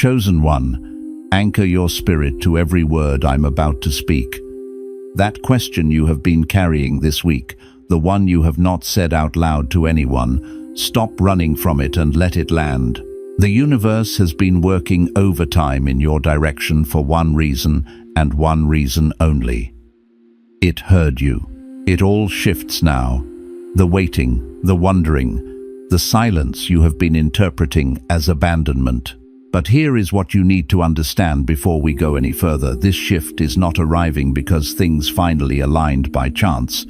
Chosen one, anchor your spirit to every word I'm about to speak. That question you have been carrying this week, the one you have not said out loud to anyone, stop running from it and let it land. The universe has been working overtime in your direction for one reason, and one reason only. It heard you. It all shifts now. The waiting, the wondering, the silence you have been interpreting as abandonment. But here is what you need to understand before we go any further. This shift is not arriving because things finally aligned by chance.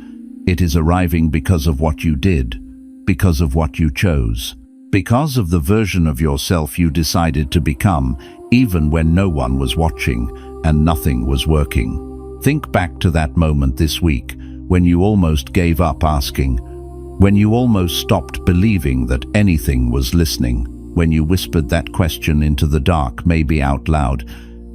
It is arriving because of what you did, because of what you chose. Because of the version of yourself you decided to become, even when no one was watching and nothing was working. Think back to that moment this week, when you almost gave up asking, when you almost stopped believing that anything was listening, when you whispered that question into the dark, maybe out loud,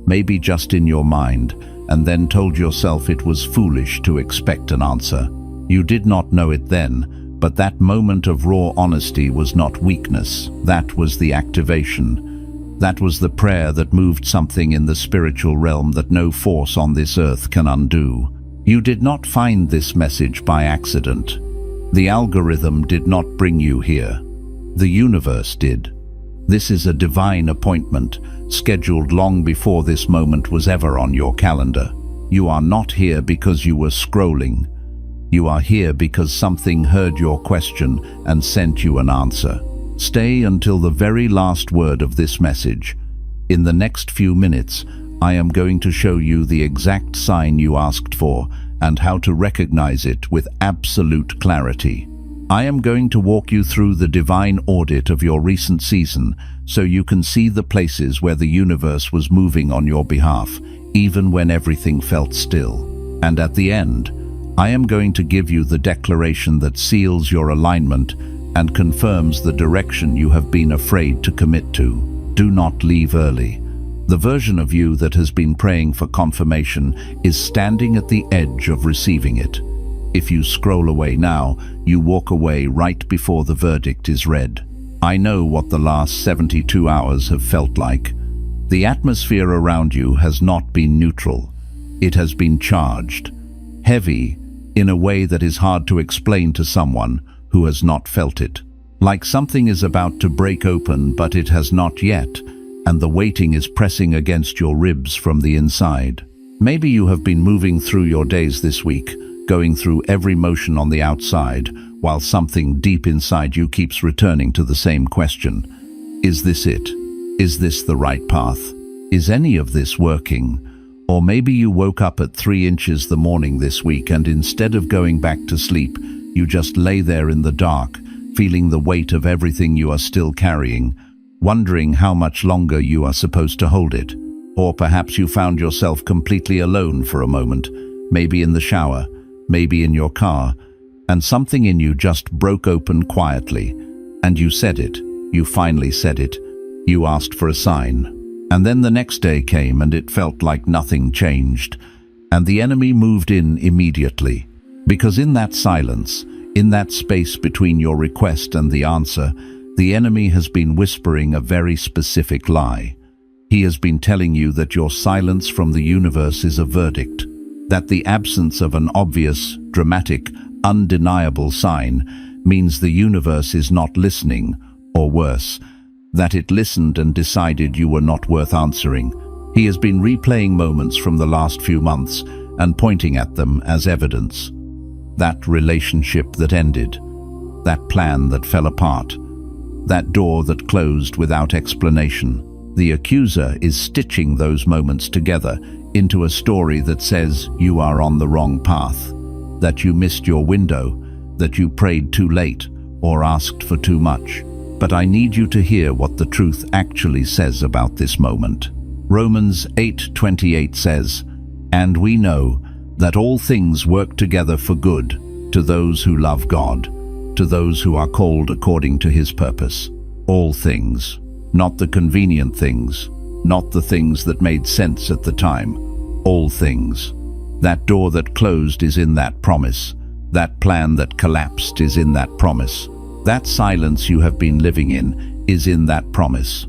maybe just in your mind, and then told yourself it was foolish to expect an answer. You did not know it then, but that moment of raw honesty was not weakness. That was the activation. That was the prayer that moved something in the spiritual realm that no force on this earth can undo. You did not find this message by accident. The algorithm did not bring you here. The universe did. This is a divine appointment, scheduled long before this moment was ever on your calendar. You are not here because you were scrolling. You are here because something heard your question and sent you an answer. Stay until the very last word of this message. In the next few minutes, I am going to show you the exact sign you asked for and how to recognize it with absolute clarity. I am going to walk you through the divine audit of your recent season so you can see the places where the universe was moving on your behalf, even when everything felt still. And at the end, I am going to give you the declaration that seals your alignment and confirms the direction you have been afraid to commit to. Do not leave early. The version of you that has been praying for confirmation is standing at the edge of receiving it. If you scroll away now, you walk away right before the verdict is read. I know what the last 72 hours have felt like. The atmosphere around you has not been neutral. It has been charged, heavy, in a way that is hard to explain to someone who has not felt it. Like something is about to break open, but it has not yet, and the waiting is pressing against your ribs from the inside. Maybe you have been moving through your days this week, going through every motion on the outside, while something deep inside you keeps returning to the same question. Is this it? Is this the right path? Is any of this working? Or maybe you woke up at 3 inches the morning this week and instead of going back to sleep, you just lay there in the dark, feeling the weight of everything you are still carrying, wondering how much longer you are supposed to hold it. Or perhaps you found yourself completely alone for a moment, maybe in the shower, maybe in your car, and something in you just broke open quietly, and you said it. You finally said it. You asked for a sign. And then the next day came and it felt like nothing changed, and the enemy moved in immediately. Because in that silence, in that space between your request and the answer, the enemy has been whispering a very specific lie. He has been telling you that your silence from the universe is a verdict, that the absence of an obvious, dramatic, undeniable sign means the universe is not listening, or worse, that it listened and decided you were not worth answering. He has been replaying moments from the last few months and pointing at them as evidence. That relationship that ended, that plan that fell apart, that door that closed without explanation. The accuser is stitching those moments together into a story that says you are on the wrong path, that you missed your window, that you prayed too late or asked for too much. But I need you to hear what the truth actually says about this moment. Romans 8:28 says, "And we know that all things work together for good to those who love God, to those who are called according to his purpose." All things, not the convenient things, not the things that made sense at the time. All things. That door that closed is in that promise. That plan that collapsed is in that promise. That silence you have been living in is in that promise.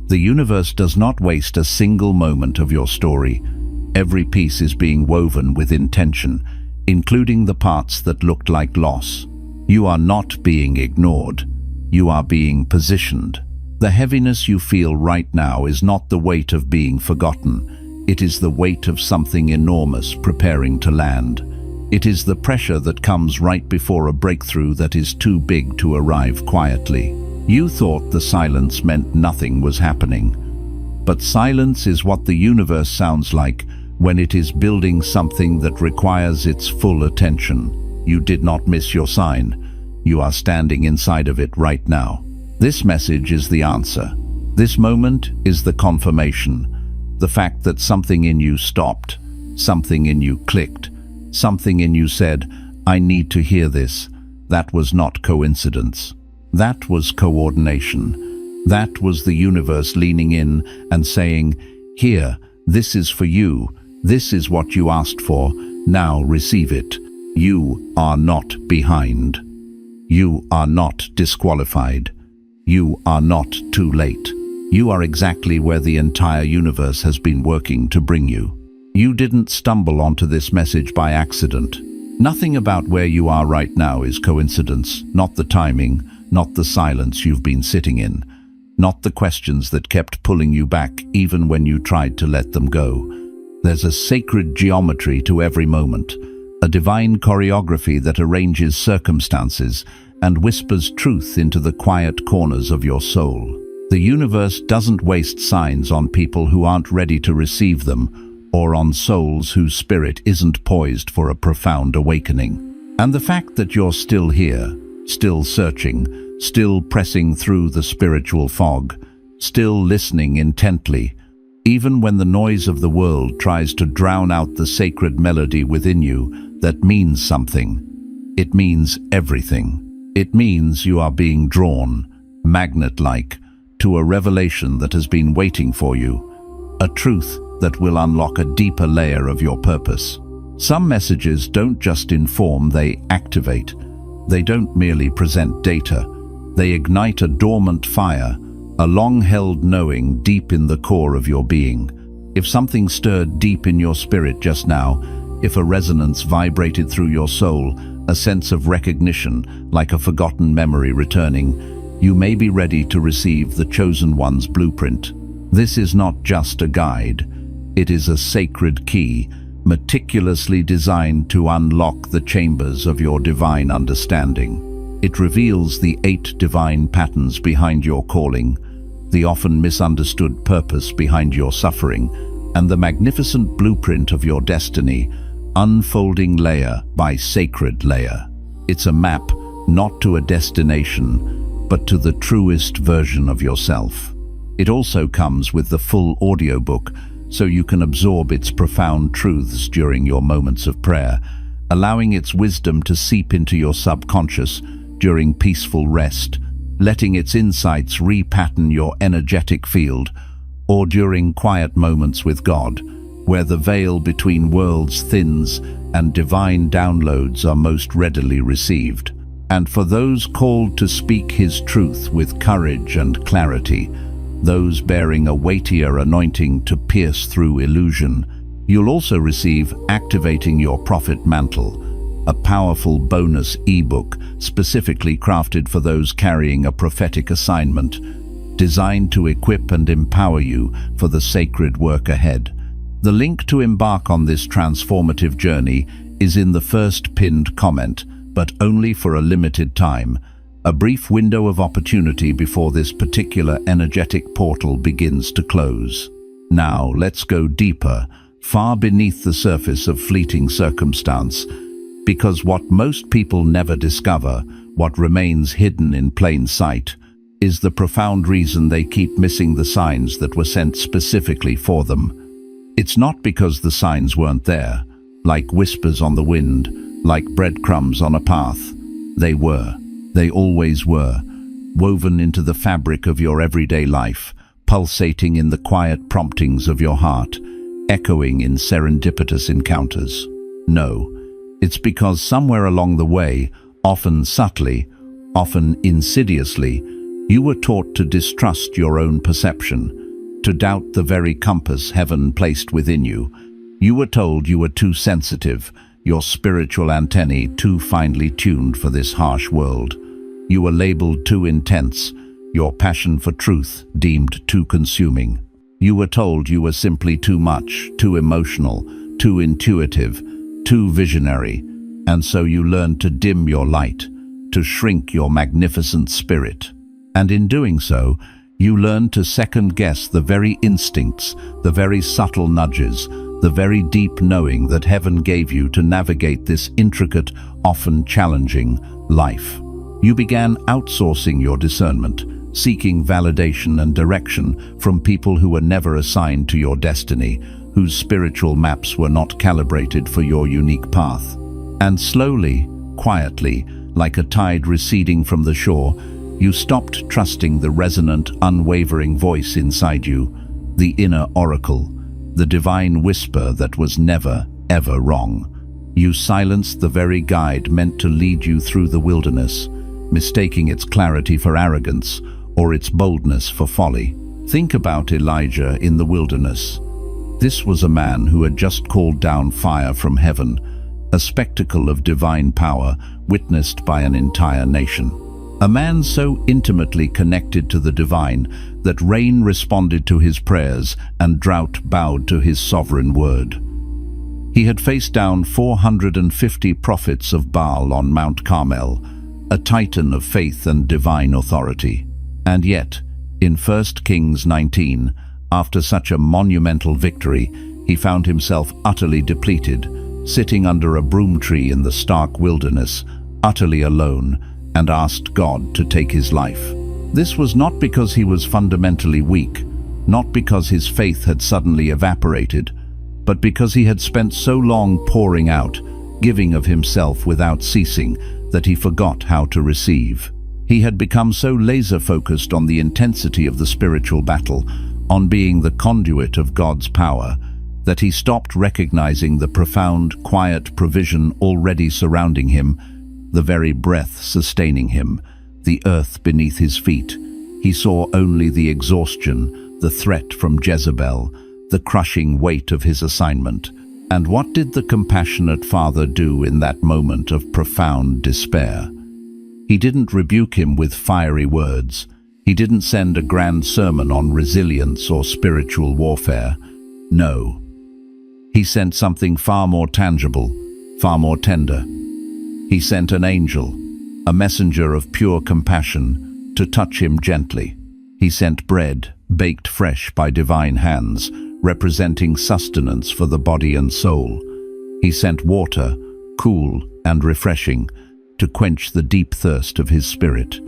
The universe does not waste a single moment of your story. Every piece is being woven with intention, including the parts that looked like loss. You are not being ignored. You are being positioned. The heaviness you feel right now is not the weight of being forgotten. It is the weight of something enormous preparing to land. It is the pressure that comes right before a breakthrough that is too big to arrive quietly. You thought the silence meant nothing was happening. But silence is what the universe sounds like when it is building something that requires its full attention. You did not miss your sign. You are standing inside of it right now. This message is the answer. This moment is the confirmation. The fact that something in you stopped, something in you clicked, something in you said, "I need to hear this." That was not coincidence. That was coordination. That was the universe leaning in and saying, "Here, this is for you. This is what you asked for. Now receive it." You are not behind. You are not disqualified. You are not too late. You are exactly where the entire universe has been working to bring you. You didn't stumble onto this message by accident. Nothing about where you are right now is coincidence, not the timing, not the silence you've been sitting in, not the questions that kept pulling you back even when you tried to let them go. There's a sacred geometry to every moment, a divine choreography that arranges circumstances and whispers truth into the quiet corners of your soul. The universe doesn't waste signs on people who aren't ready to receive them, or on souls whose spirit isn't poised for a profound awakening. And the fact that you're still here, still searching, still pressing through the spiritual fog, still listening intently, even when the noise of the world tries to drown out the sacred melody within you, that means something. It means everything. It means you are being drawn, magnet-like, to a revelation that has been waiting for you, a truth that will unlock a deeper layer of your purpose. Some messages don't just inform, they activate. They don't merely present data. They ignite a dormant fire, a long-held knowing deep in the core of your being. If something stirred deep in your spirit just now, if a resonance vibrated through your soul, a sense of recognition, like a forgotten memory returning, you may be ready to receive the Chosen One's blueprint. This is not just a guide. It is a sacred key, meticulously designed to unlock the chambers of your divine understanding. It reveals the 8 divine patterns behind your calling, the often misunderstood purpose behind your suffering, and the magnificent blueprint of your destiny, unfolding layer by sacred layer. It's a map, not to a destination, but to the truest version of yourself. It also comes with the full audiobook, so you can absorb its profound truths during your moments of prayer, allowing its wisdom to seep into your subconscious during peaceful rest, letting its insights repattern your energetic field, or during quiet moments with God, where the veil between worlds thins and divine downloads are most readily received. And for those called to speak His truth with courage and clarity, those bearing a weightier anointing to pierce through illusion, you'll also receive Activating Your Prophet Mantle, a powerful bonus ebook specifically crafted for those carrying a prophetic assignment, designed to equip and empower you for the sacred work ahead. The link to embark on this transformative journey is in the first pinned comment, but only for a limited time, a brief window of opportunity before this particular energetic portal begins to close. Now, let's go deeper, far beneath the surface of fleeting circumstance, because what most people never discover, what remains hidden in plain sight, is the profound reason they keep missing the signs that were sent specifically for them. It's not because the signs weren't there, like whispers on the wind, like breadcrumbs on a path. They were. They always were, woven into the fabric of your everyday life, pulsating in the quiet promptings of your heart, echoing in serendipitous encounters. No, it's because somewhere along the way, often subtly, often insidiously, you were taught to distrust your own perception, to doubt the very compass heaven placed within you. You were told you were too sensitive, your spiritual antennae too finely tuned for this harsh world. You were labeled too intense, your passion for truth deemed too consuming. You were told you were simply too much, too emotional, too intuitive, too visionary, and so you learned to dim your light, to shrink your magnificent spirit. And in doing so, you learned to second-guess the very instincts, the very subtle nudges, the very deep knowing that heaven gave you to navigate this intricate, often challenging life. You began outsourcing your discernment, seeking validation and direction from people who were never assigned to your destiny, whose spiritual maps were not calibrated for your unique path. And slowly, quietly, like a tide receding from the shore, you stopped trusting the resonant, unwavering voice inside you, the inner oracle, the divine whisper that was never, ever wrong. You silenced the very guide meant to lead you through the wilderness, mistaking its clarity for arrogance or its boldness for folly. Think about Elijah in the wilderness. This was a man who had just called down fire from heaven, a spectacle of divine power witnessed by an entire nation. A man so intimately connected to the divine that rain responded to his prayers and drought bowed to his sovereign word. He had faced down 450 prophets of Baal on Mount Carmel, a titan of faith and divine authority. And yet, in 1 Kings 19, after such a monumental victory, he found himself utterly depleted, sitting under a broom tree in the stark wilderness, utterly alone, and asked God to take his life. This was not because he was fundamentally weak, not because his faith had suddenly evaporated, but because he had spent so long pouring out, giving of himself without ceasing, that he forgot how to receive. He had become so laser-focused on the intensity of the spiritual battle, on being the conduit of God's power, that he stopped recognizing the profound, quiet provision already surrounding him, the very breath sustaining him, the earth beneath his feet. He saw only the exhaustion, the threat from Jezebel, the crushing weight of his assignment. And what did the compassionate Father do in that moment of profound despair? He didn't rebuke him with fiery words. He didn't send a grand sermon on resilience or spiritual warfare. No. He sent something far more tangible, far more tender. He sent an angel, a messenger of pure compassion, to touch him gently. He sent bread, baked fresh by divine hands, representing sustenance for the body and soul. He sent water, cool and refreshing, to quench the deep thirst of his spirit.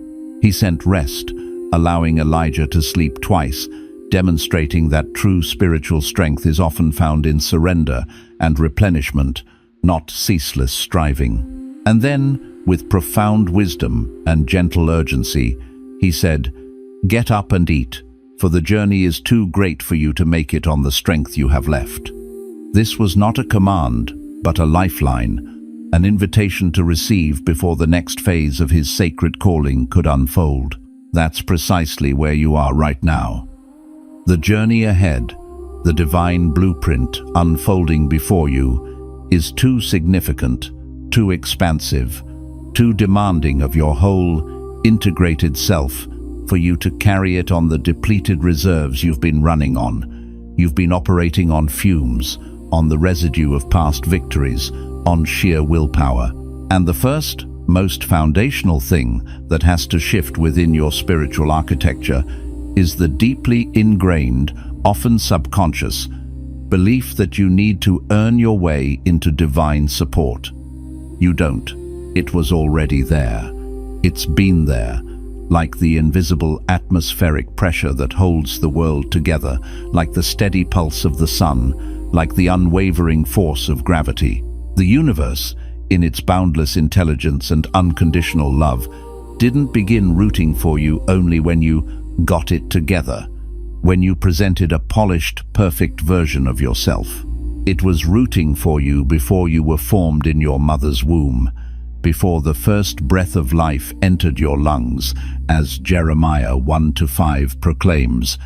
He sent rest, allowing Elijah to sleep twice, demonstrating that true spiritual strength is often found in surrender and replenishment, not ceaseless striving. And then, with profound wisdom and gentle urgency, he said, "Get up and eat, for the journey is too great for you to make it on the strength you have left." This was not a command, but a lifeline, an invitation to receive before the next phase of his sacred calling could unfold. That's precisely where you are right now. The journey ahead, the divine blueprint unfolding before you, is too significant, too expansive, too demanding of your whole, integrated self for you to carry it on the depleted reserves you've been running on. You've been operating on fumes, on the residue of past victories, on sheer willpower. And the first, most foundational thing that has to shift within your spiritual architecture is the deeply ingrained, often subconscious, belief that you need to earn your way into divine support. You don't. It was already there. It's been there, like the invisible atmospheric pressure that holds the world together, like the steady pulse of the sun, like the unwavering force of gravity. The universe, in its boundless intelligence and unconditional love, didn't begin rooting for you only when you got it together, when you presented a polished, perfect version of yourself. It was rooting for you before you were formed in your mother's womb, before the first breath of life entered your lungs, as Jeremiah 1-5 proclaims,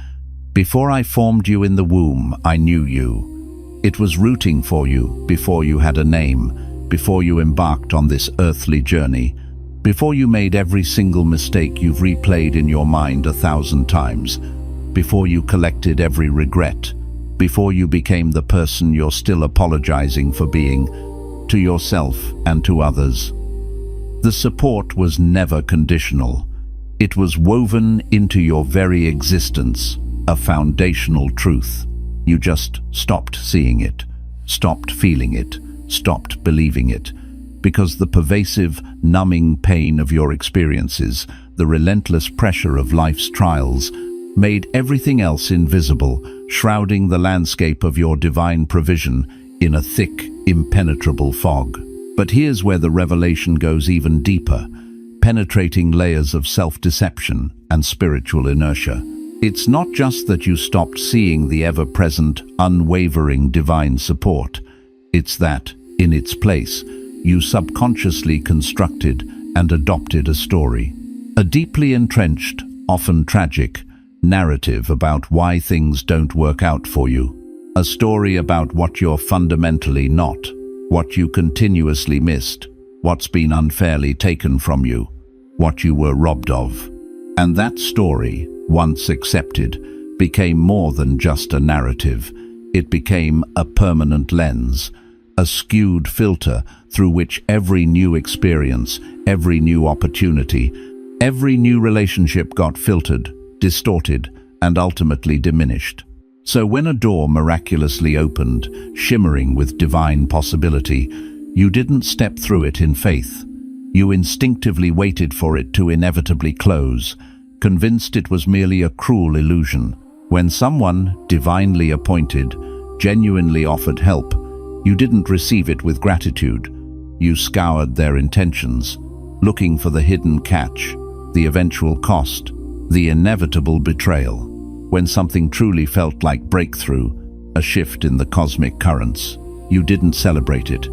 Before I formed you in the womb, I knew you. It was rooting for you before you had a name, before you embarked on this earthly journey, before you made every single mistake you've replayed in your mind 1,000 times, before you collected every regret, before you became the person you're still apologizing for being, to yourself and to others. The support was never conditional. It was woven into your very existence, a foundational truth. You just stopped seeing it, stopped feeling it, stopped believing it, because the pervasive, numbing pain of your experiences, the relentless pressure of life's trials, made everything else invisible, shrouding the landscape of your divine provision in a thick, impenetrable fog. But here's where the revelation goes even deeper, penetrating layers of self-deception and spiritual inertia. It's not just that you stopped seeing the ever-present, unwavering divine support. It's that, in its place, you subconsciously constructed and adopted a story. A deeply entrenched, often tragic, narrative about why things don't work out for you. A story about what you're fundamentally not, what you continuously missed, what's been unfairly taken from you, what you were robbed of. And that story, once accepted, became more than just a narrative. It became a permanent lens, a skewed filter through which every new experience, every new opportunity, every new relationship got filtered, distorted, and ultimately diminished. So when a door miraculously opened, shimmering with divine possibility, you didn't step through it in faith. You instinctively waited for it to inevitably close, convinced it was merely a cruel illusion. When someone, divinely appointed, genuinely offered help, you didn't receive it with gratitude. You scoured their intentions, looking for the hidden catch, the eventual cost, the inevitable betrayal. When something truly felt like breakthrough, a shift in the cosmic currents, you didn't celebrate it.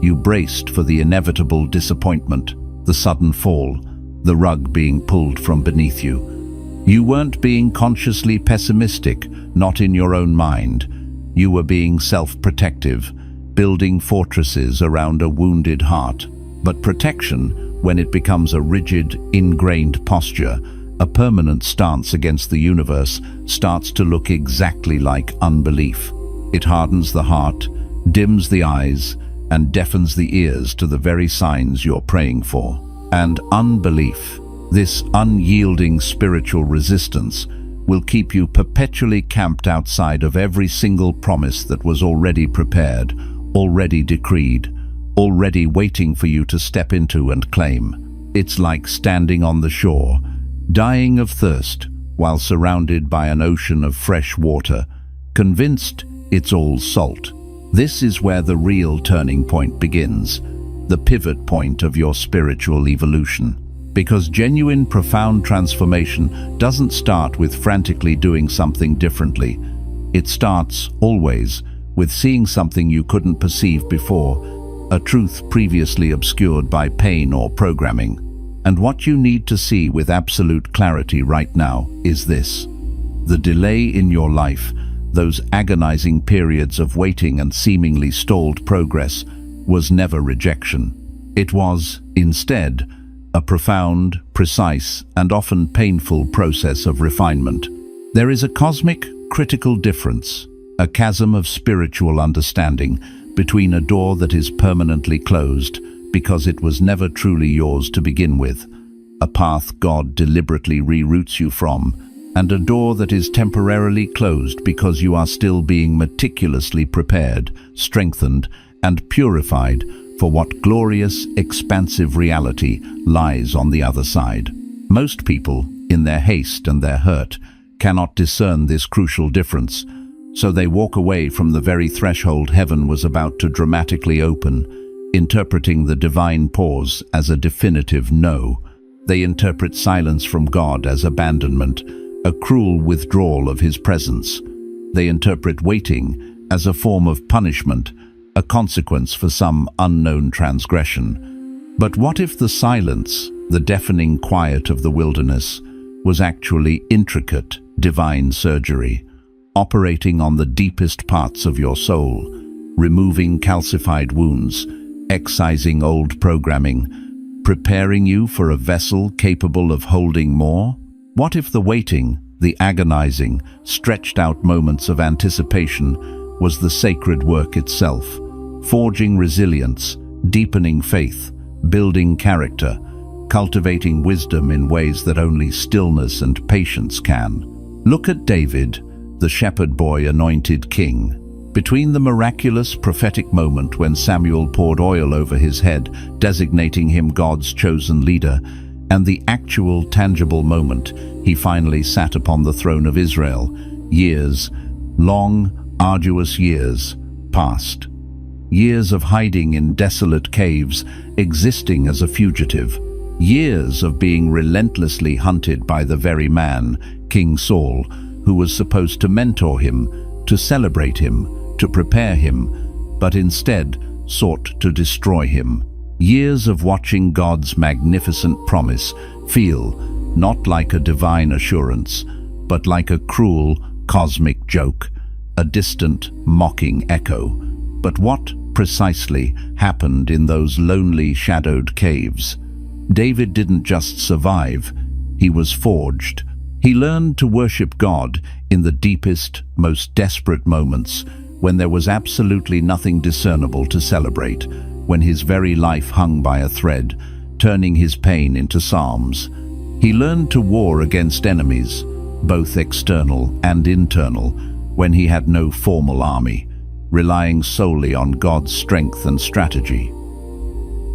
You braced for the inevitable disappointment, the sudden fall, the rug being pulled from beneath you. You weren't being consciously pessimistic, not in your own mind. You were being self-protective, building fortresses around a wounded heart. But protection, when it becomes a rigid, ingrained posture, a permanent stance against the universe, starts to look exactly like unbelief. It hardens the heart, dims the eyes, and deafens the ears to the very signs you're praying for. And unbelief, this unyielding spiritual resistance, will keep you perpetually camped outside of every single promise that was already prepared, already decreed, already waiting for you to step into and claim. It's like standing on the shore, dying of thirst while surrounded by an ocean of fresh water, convinced it's all salt. This is where the real turning point begins, the pivot point of your spiritual evolution. Because genuine, profound transformation doesn't start with frantically doing something differently. It starts, always, with seeing something you couldn't perceive before, a truth previously obscured by pain or programming. And what you need to see with absolute clarity right now is this. The delay in your life, those agonizing periods of waiting and seemingly stalled progress, was never rejection. It was, instead, a profound, precise, and often painful process of refinement. There is a cosmic, critical difference, a chasm of spiritual understanding between a door that is permanently closed because it was never truly yours to begin with, a path God deliberately reroutes you from, and a door that is temporarily closed because you are still being meticulously prepared, strengthened, and purified for what glorious, expansive reality lies on the other side. Most people, in their haste and their hurt, cannot discern this crucial difference, so they walk away from the very threshold heaven was about to dramatically open, interpreting the divine pause as a definitive no. They interpret silence from God as abandonment, a cruel withdrawal of His presence. They interpret waiting as a form of punishment, a consequence for some unknown transgression. But what if the silence, the deafening quiet of the wilderness, was actually intricate, divine surgery? operating on the deepest parts of your soul, removing calcified wounds, excising old programming, preparing you for a vessel capable of holding more? What if the waiting, the agonizing, stretched-out moments of anticipation was the sacred work itself, forging resilience, deepening faith, building character, cultivating wisdom in ways that only stillness and patience can? Look at David, the shepherd boy anointed king. Between the miraculous prophetic moment when Samuel poured oil over his head, designating him God's chosen leader, and the actual tangible moment he finally sat upon the throne of Israel, years, long, arduous years, passed. Years of hiding in desolate caves, existing as a fugitive. Years of being relentlessly hunted by the very man, King Saul, who was supposed to mentor him, to celebrate him, to prepare him, but instead sought to destroy him. Years of watching God's magnificent promise feel not like a divine assurance, but like a cruel, cosmic joke, a distant, mocking echo. But what precisely happened in those lonely, shadowed caves? David didn't just survive, he was forged. He learned to worship God in the deepest, most desperate moments, when there was absolutely nothing discernible to celebrate, when his very life hung by a thread, turning his pain into psalms. He learned to war against enemies, both external and internal, when he had no formal army, relying solely on God's strength and strategy.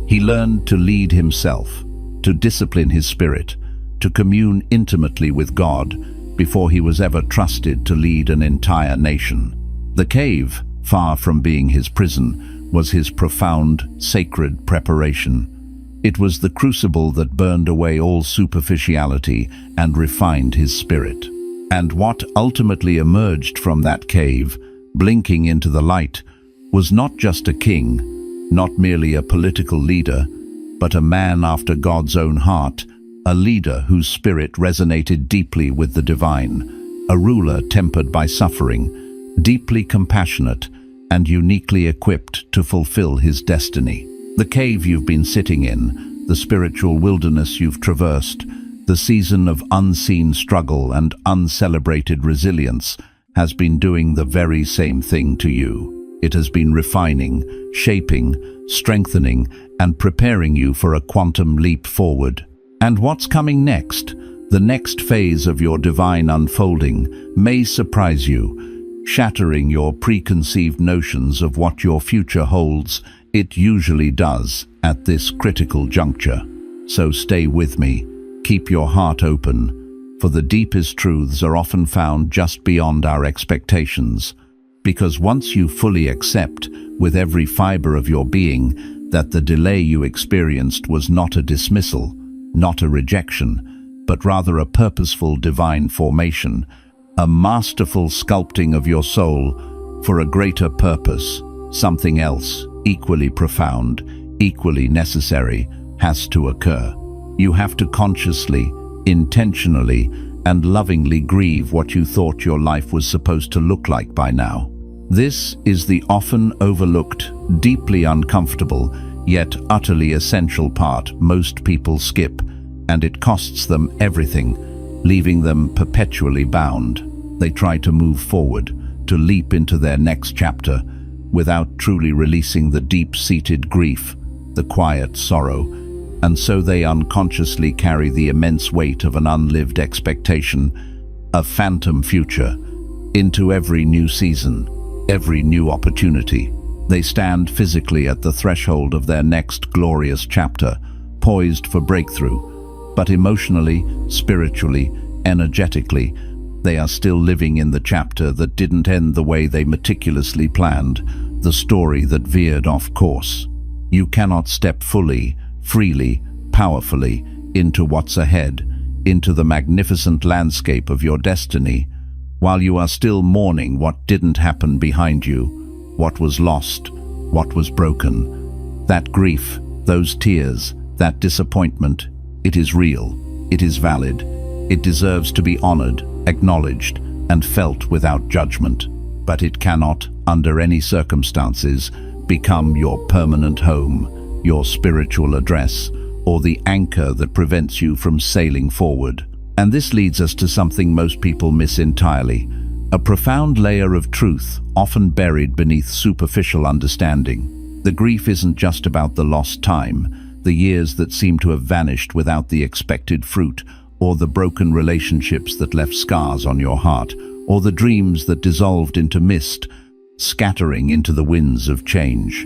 He learned to lead himself, to discipline his spirit, to commune intimately with God before he was ever trusted to lead an entire nation. The cave, far from being his prison, was his profound, sacred preparation. It was the crucible that burned away all superficiality and refined his spirit. And what ultimately emerged from that cave, blinking into the light, was not just a king, not merely a political leader, but a man after God's own heart, a leader whose spirit resonated deeply with the divine, a ruler tempered by suffering, deeply compassionate, and uniquely equipped to fulfill his destiny. The cave you've been sitting in, the spiritual wilderness you've traversed, the season of unseen struggle and uncelebrated resilience has been doing the very same thing to you. It has been refining, shaping, strengthening, and preparing you for a quantum leap forward. And what's coming next, the next phase of your divine unfolding, may surprise you, shattering your preconceived notions of what your future holds. It usually does at this critical juncture. So stay with me, keep your heart open, for the deepest truths are often found just beyond our expectations. Because once you fully accept, with every fiber of your being, that the delay you experienced was not a dismissal, not a rejection, but rather a purposeful divine formation, a masterful sculpting of your soul for a greater purpose, something else, equally profound, equally necessary, has to occur. You have to consciously, intentionally, and lovingly grieve what you thought your life was supposed to look like by now. This is the often overlooked, deeply uncomfortable, yet utterly essential part most people skip, and it costs them everything, leaving them perpetually bound. They try to move forward, to leap into their next chapter, without truly releasing the deep-seated grief, the quiet sorrow, and so they unconsciously carry the immense weight of an unlived expectation, a phantom future, into every new season, every new opportunity. They stand physically at the threshold of their next glorious chapter, poised for breakthrough, but emotionally, spiritually, energetically, they are still living in the chapter that didn't end the way they meticulously planned, the story that veered off course. You cannot step fully, freely, powerfully into what's ahead, into the magnificent landscape of your destiny, while you are still mourning what didn't happen behind you, what was lost, what was broken. That grief, those tears, that disappointment, it is real, it is valid, it deserves to be honored, acknowledged, and felt without judgment. But it cannot, under any circumstances, become your permanent home, your spiritual address, or the anchor that prevents you from sailing forward. And this leads us to something most people miss entirely, a profound layer of truth, often buried beneath superficial understanding. The grief isn't just about the lost time, the years that seem to have vanished without the expected fruit, or the broken relationships that left scars on your heart, or the dreams that dissolved into mist, scattering into the winds of change.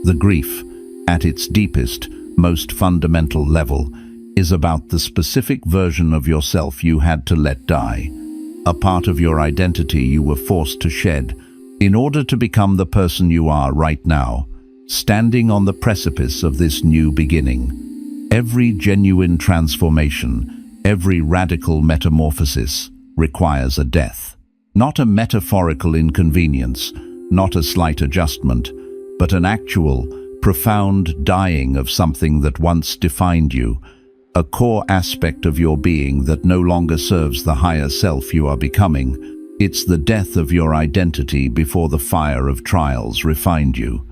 The grief, at its deepest, most fundamental level, is about the specific version of yourself you had to let die, a part of your identity you were forced to shed in order to become the person you are right now, standing on the precipice of this new beginning. Every genuine transformation, every radical metamorphosis requires a death. Not a metaphorical inconvenience, not a slight adjustment, but an actual, profound dying of something that once defined you, a core aspect of your being that no longer serves the higher self you are becoming. It's the death of your identity before the fire of trials refined you.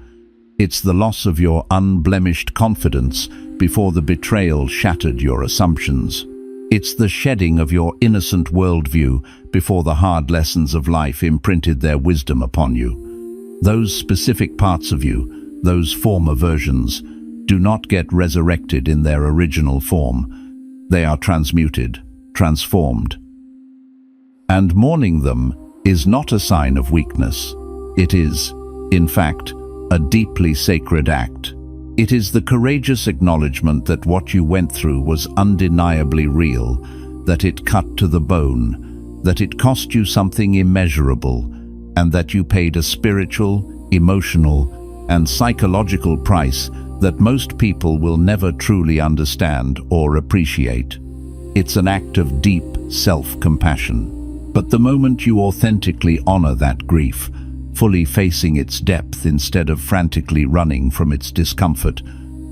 It's the loss of your unblemished confidence before the betrayal shattered your assumptions. It's the shedding of your innocent worldview before the hard lessons of life imprinted their wisdom upon you. Those specific parts of you, those former versions, do not get resurrected in their original form. They are transmuted, transformed. And mourning them is not a sign of weakness. It is, in fact, a deeply sacred act. It is the courageous acknowledgement that what you went through was undeniably real, that it cut to the bone, that it cost you something immeasurable, and that you paid a spiritual, emotional, and psychological price that most people will never truly understand or appreciate. It's an act of deep self-compassion. But the moment you authentically honor that grief, fully facing its depth instead of frantically running from its discomfort,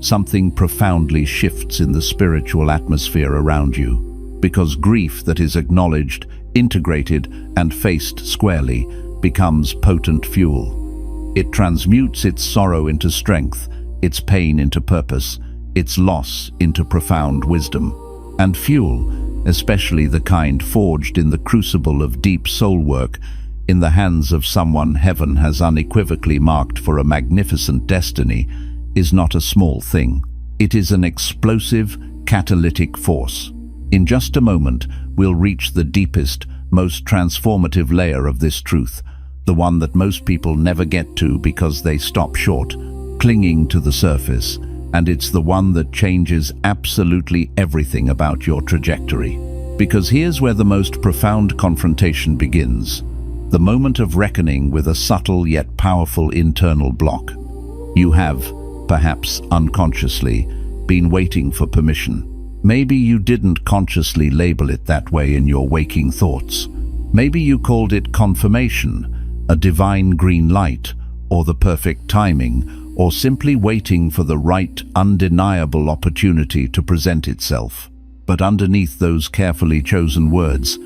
something profoundly shifts in the spiritual atmosphere around you. Because grief that is acknowledged, integrated, and faced squarely becomes potent fuel. It transmutes its sorrow into strength, its pain into purpose, its loss into profound wisdom. And fuel, especially the kind forged in the crucible of deep soul work, in the hands of someone heaven has unequivocally marked for a magnificent destiny, is not a small thing. It is an explosive, catalytic force. In just a moment, we'll reach the deepest, most transformative layer of this truth, the one that most people never get to because they stop short, clinging to the surface, and it's the one that changes absolutely everything about your trajectory. Because here's where the most profound confrontation begins, the moment of reckoning with a subtle yet powerful internal block. You have, perhaps unconsciously, been waiting for permission. Maybe you didn't consciously label it that way in your waking thoughts. Maybe you called it confirmation, a divine green light, or the perfect timing, or simply waiting for the right, undeniable opportunity to present itself. But underneath those carefully chosen words,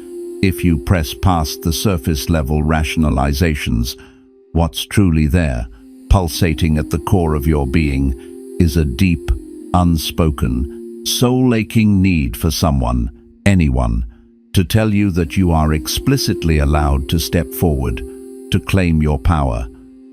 if you press past the surface-level rationalizations, what's truly there, pulsating at the core of your being, is a deep, unspoken, soul-aching need for someone, anyone, to tell you that you are explicitly allowed to step forward, to claim your power,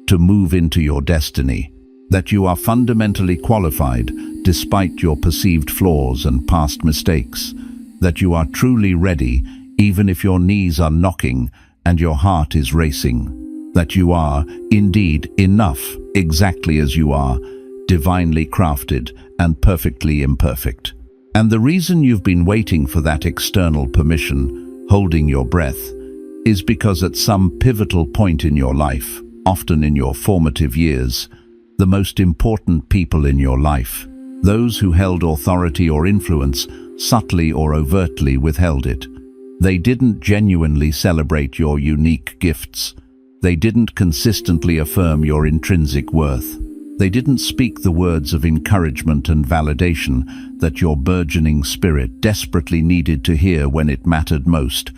to move into your destiny, that you are fundamentally qualified despite your perceived flaws and past mistakes, that you are truly ready even if your knees are knocking and your heart is racing, that you are, indeed, enough exactly as you are, divinely crafted and perfectly imperfect. And the reason you've been waiting for that external permission, holding your breath, is because at some pivotal point in your life, often in your formative years, the most important people in your life, those who held authority or influence, subtly or overtly withheld it. They didn't genuinely celebrate your unique gifts. They didn't consistently affirm your intrinsic worth. They didn't speak the words of encouragement and validation that your burgeoning spirit desperately needed to hear when it mattered most.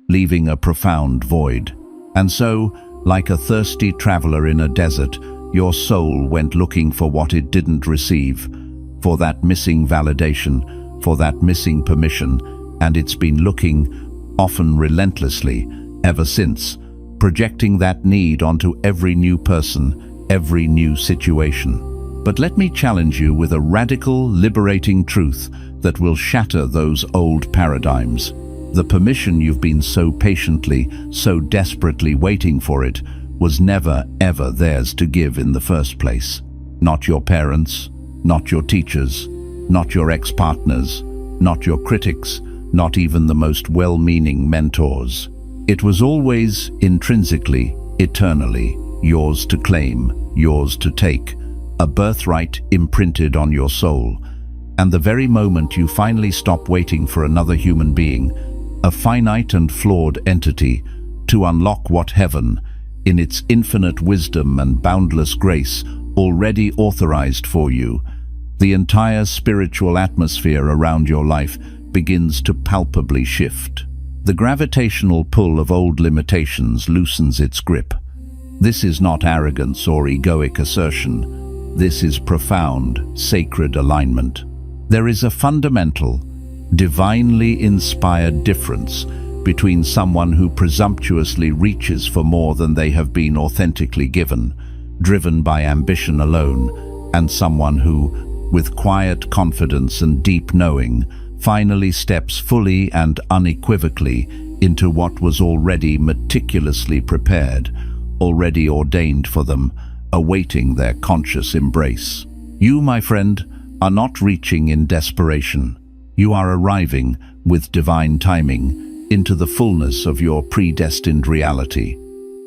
leaving a profound void. And so, like a thirsty traveler in a desert, your soul went looking for what it didn't receive, for that missing validation, for that missing permission, and it's been looking, often relentlessly, ever since, projecting that need onto every new person, every new situation. But let me challenge you with a radical, liberating truth that will shatter those old paradigms. The permission you've been so patiently, so desperately waiting for it was never, ever theirs to give in the first place. Not your parents, not your teachers, not your ex-partners, not your critics, not even the most well-meaning mentors. It was always intrinsically, eternally, yours to claim, yours to take, a birthright imprinted on your soul. And the very moment you finally stop waiting for another human being, a finite and flawed entity, to unlock what heaven, in its infinite wisdom and boundless grace, already authorized for you, the entire spiritual atmosphere around your life begins to palpably shift. The gravitational pull of old limitations loosens its grip. This is not arrogance or egoic assertion. This is profound, sacred alignment. There is a fundamental, divinely inspired difference between someone who presumptuously reaches for more than they have been authentically given, driven by ambition alone, and someone who, with quiet confidence and deep knowing, finally steps fully and unequivocally into what was already meticulously prepared, already ordained for them, awaiting their conscious embrace. You, my friend, are not reaching in desperation. You are arriving, with divine timing, into the fullness of your predestined reality.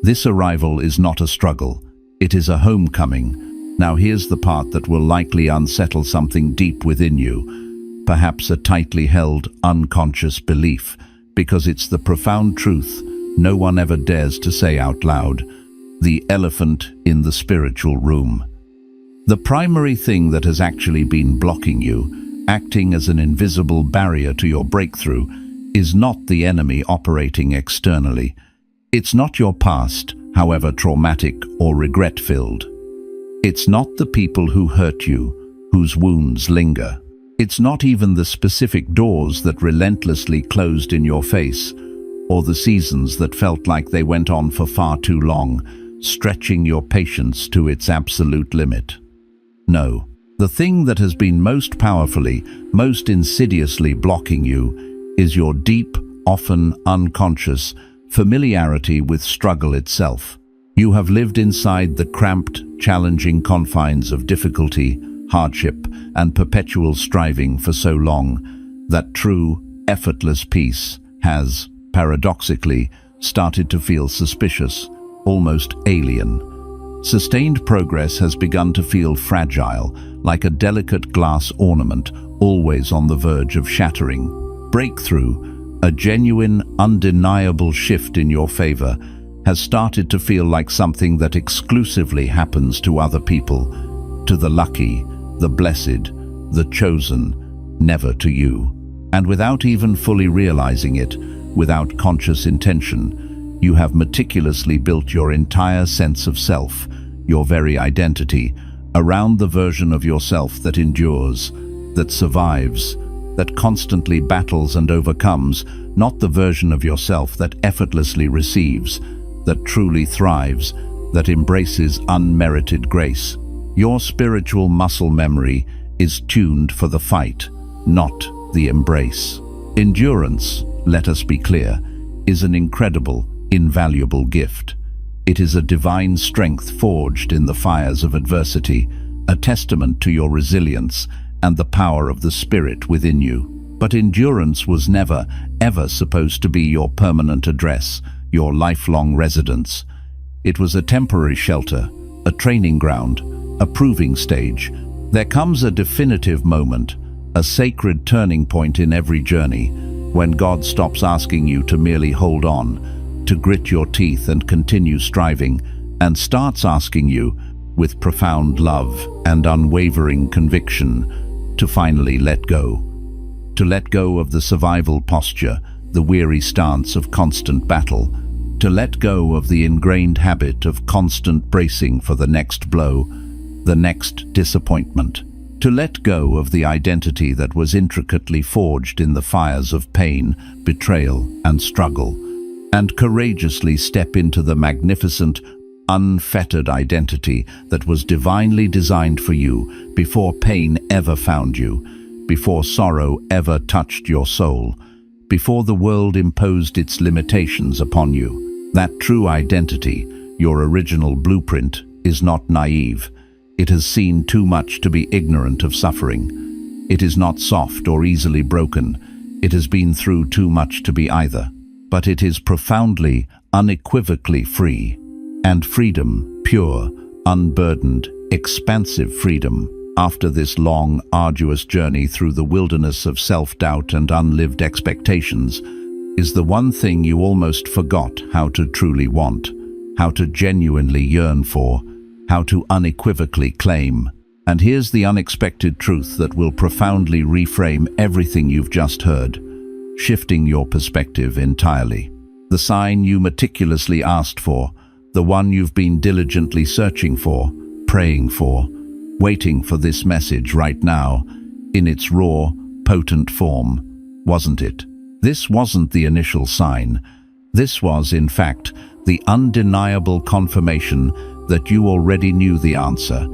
This arrival is not a struggle, it is a homecoming. Now here's the part that will likely unsettle something deep within you, perhaps a tightly held, unconscious belief, because it's the profound truth no one ever dares to say out loud, the elephant in the spiritual room. The primary thing that has actually been blocking you, acting as an invisible barrier to your breakthrough, is not the enemy operating externally. It's not your past, however traumatic or regret-filled. It's not the people who hurt you, whose wounds linger. It's not even the specific doors that relentlessly closed in your face, or the seasons that felt like they went on for far too long, stretching your patience to its absolute limit. No, the thing that has been most powerfully, most insidiously blocking you is your deep, often unconscious, familiarity with struggle itself. You have lived inside the cramped, challenging confines of difficulty, hardship, and perpetual striving for so long that true, effortless peace has, paradoxically, started to feel suspicious, almost alien. Sustained progress has begun to feel fragile, like a delicate glass ornament, always on the verge of shattering. Breakthrough, a genuine, undeniable shift in your favor, has started to feel like something that exclusively happens to other people, to the lucky, the blessed, the chosen, never to you. And without even fully realizing it, without conscious intention, you have meticulously built your entire sense of self, your very identity, around the version of yourself that endures, that survives, that constantly battles and overcomes, not the version of yourself that effortlessly receives, that truly thrives, that embraces unmerited grace. Your spiritual muscle memory is tuned for the fight, not the embrace. Endurance, let us be clear, is an incredible, invaluable gift. It is a divine strength forged in the fires of adversity, a testament to your resilience and the power of the spirit within you. But endurance was never, ever supposed to be your permanent address, your lifelong residence. It was a temporary shelter, a training ground, a proving stage. There comes a definitive moment, a sacred turning point in every journey, when God stops asking you to merely hold on, to grit your teeth and continue striving, and starts asking you, with profound love and unwavering conviction, to finally let go. To let go of the survival posture, the weary stance of constant battle, to let go of the ingrained habit of constant bracing for the next blow, the next disappointment, to let go of the identity that was intricately forged in the fires of pain, betrayal, and struggle, and courageously step into the magnificent, unfettered identity that was divinely designed for you before pain ever found you, before sorrow ever touched your soul, before the world imposed its limitations upon you. That true identity, your original blueprint, is not naive. It has seen too much to be ignorant of suffering. It is not soft or easily broken. It has been through too much to be either. But it is profoundly, unequivocally free. And freedom, pure, unburdened, expansive freedom, after this long, arduous journey through the wilderness of self-doubt and unlived expectations, is the one thing you almost forgot how to truly want, how to genuinely yearn for, how to unequivocally claim. And here's the unexpected truth that will profoundly reframe everything you've just heard, shifting your perspective entirely. The sign you meticulously asked for, the one you've been diligently searching for, praying for, waiting for this message right now, in its raw, potent form, wasn't it? This wasn't the initial sign. This was, in fact, the undeniable confirmation that you already knew the answer,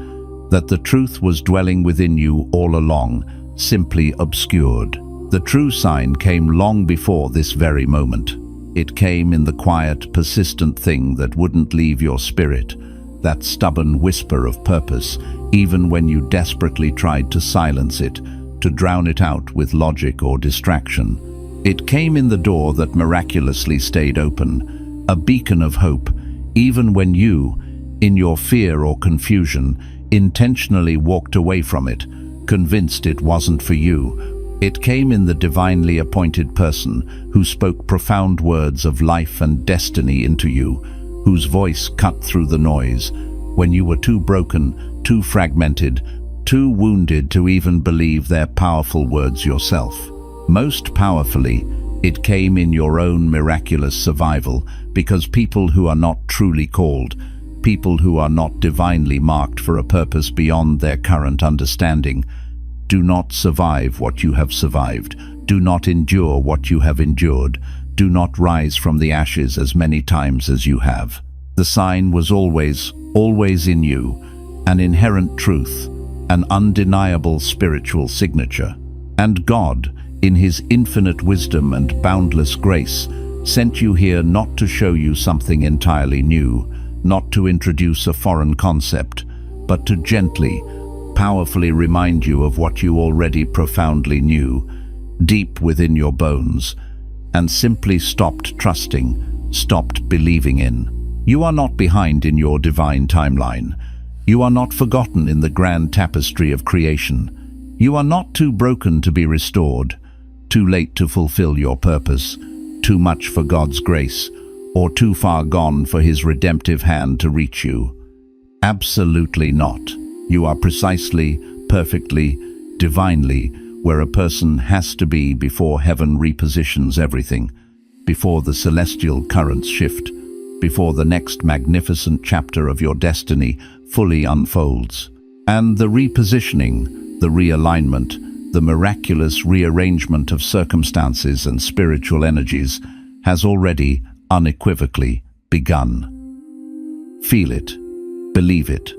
that the truth was dwelling within you all along, simply obscured. The true sign came long before this very moment. It came in the quiet, persistent thing that wouldn't leave your spirit, that stubborn whisper of purpose, even when you desperately tried to silence it, to drown it out with logic or distraction. It came in the door that miraculously stayed open, a beacon of hope, even when you, in your fear or confusion, intentionally walked away from it, convinced it wasn't for you. It came in the divinely appointed person who spoke profound words of life and destiny into you, whose voice cut through the noise, when you were too broken, too fragmented, too wounded to even believe their powerful words yourself. Most powerfully, it came in your own miraculous survival, because people who are not truly called, people who are not divinely marked for a purpose beyond their current understanding, do not survive what you have survived, do not endure what you have endured, do not rise from the ashes as many times as you have. The sign was always in you, an inherent truth, an undeniable spiritual signature. And God, in His infinite wisdom and boundless grace, sent you here not to show you something entirely new, not to introduce a foreign concept, but to gently, powerfully remind you of what you already profoundly knew, deep within your bones, and simply stopped trusting, stopped believing in. You are not behind in your divine timeline. You are not forgotten in the grand tapestry of creation. You are not too broken to be restored, too late to fulfill your purpose, too much for God's grace, or too far gone for His redemptive hand to reach you. Absolutely not. You are precisely, perfectly, divinely where a person has to be before heaven repositions everything, before the celestial currents shift, before the next magnificent chapter of your destiny fully unfolds. And the repositioning, the realignment, the miraculous rearrangement of circumstances and spiritual energies has already unequivocally begun. Feel it, believe it,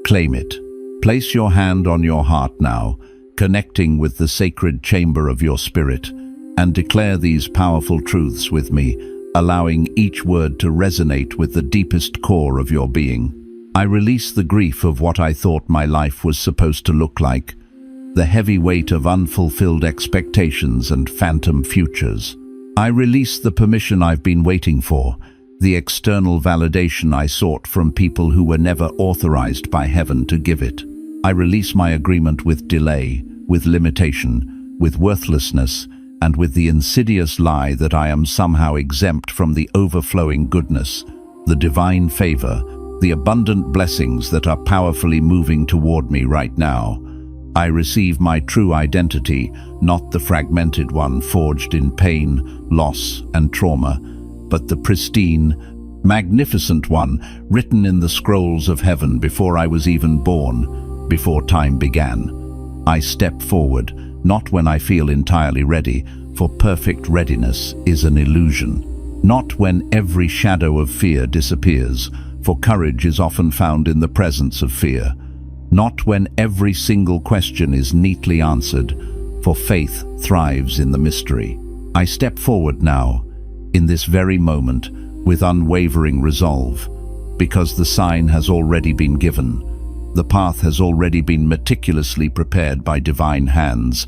claim it. Place your hand on your heart now, connecting with the sacred chamber of your spirit, and declare these powerful truths with me, allowing each word to resonate with the deepest core of your being. I release the grief of what I thought my life was supposed to look like, the heavy weight of unfulfilled expectations and phantom futures. I release the permission I've been waiting for, the external validation I sought from people who were never authorized by heaven to give it. I release my agreement with delay, with limitation, with worthlessness, and with the insidious lie that I am somehow exempt from the overflowing goodness, the divine favor, the abundant blessings that are powerfully moving toward me right now. I receive my true identity, not the fragmented one forged in pain, loss, and trauma, but the pristine, magnificent one written in the scrolls of heaven before I was even born, before time began. I step forward, not when I feel entirely ready, for perfect readiness is an illusion. Not when every shadow of fear disappears, for courage is often found in the presence of fear. Not when every single question is neatly answered, for faith thrives in the mystery. I step forward now, in this very moment, with unwavering resolve, because the sign has already been given. The path has already been meticulously prepared by divine hands,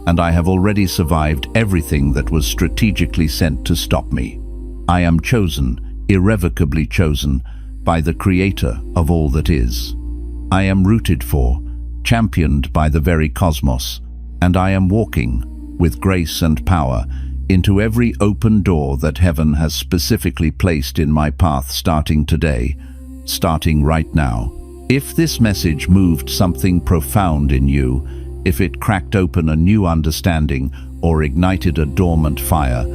and I have already survived everything that was strategically sent to stop me. I am chosen, irrevocably chosen, by the Creator of all that is. I am rooted for, championed by the very cosmos, and I am walking, with grace and power, into every open door that heaven has specifically placed in my path starting today, starting right now. If this message moved something profound in you, if it cracked open a new understanding or ignited a dormant fire,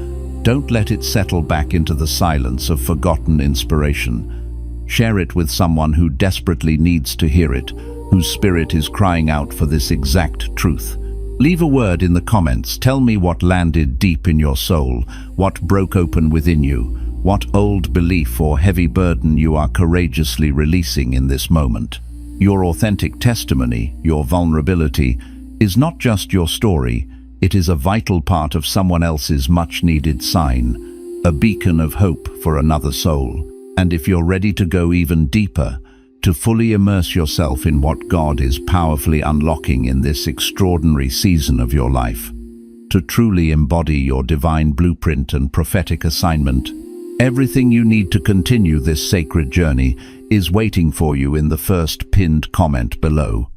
don't let it settle back into the silence of forgotten inspiration. Share it with someone who desperately needs to hear it, whose spirit is crying out for this exact truth. Leave a word in the comments. Tell me what landed deep in your soul, what broke open within you, what old belief or heavy burden you are courageously releasing in this moment. Your authentic testimony, your vulnerability, is not just your story, it is a vital part of someone else's much-needed sign, a beacon of hope for another soul. And if you're ready to go even deeper, to fully immerse yourself in what God is powerfully unlocking in this extraordinary season of your life, to truly embody your divine blueprint and prophetic assignment, everything you need to continue this sacred journey is waiting for you in the first pinned comment below.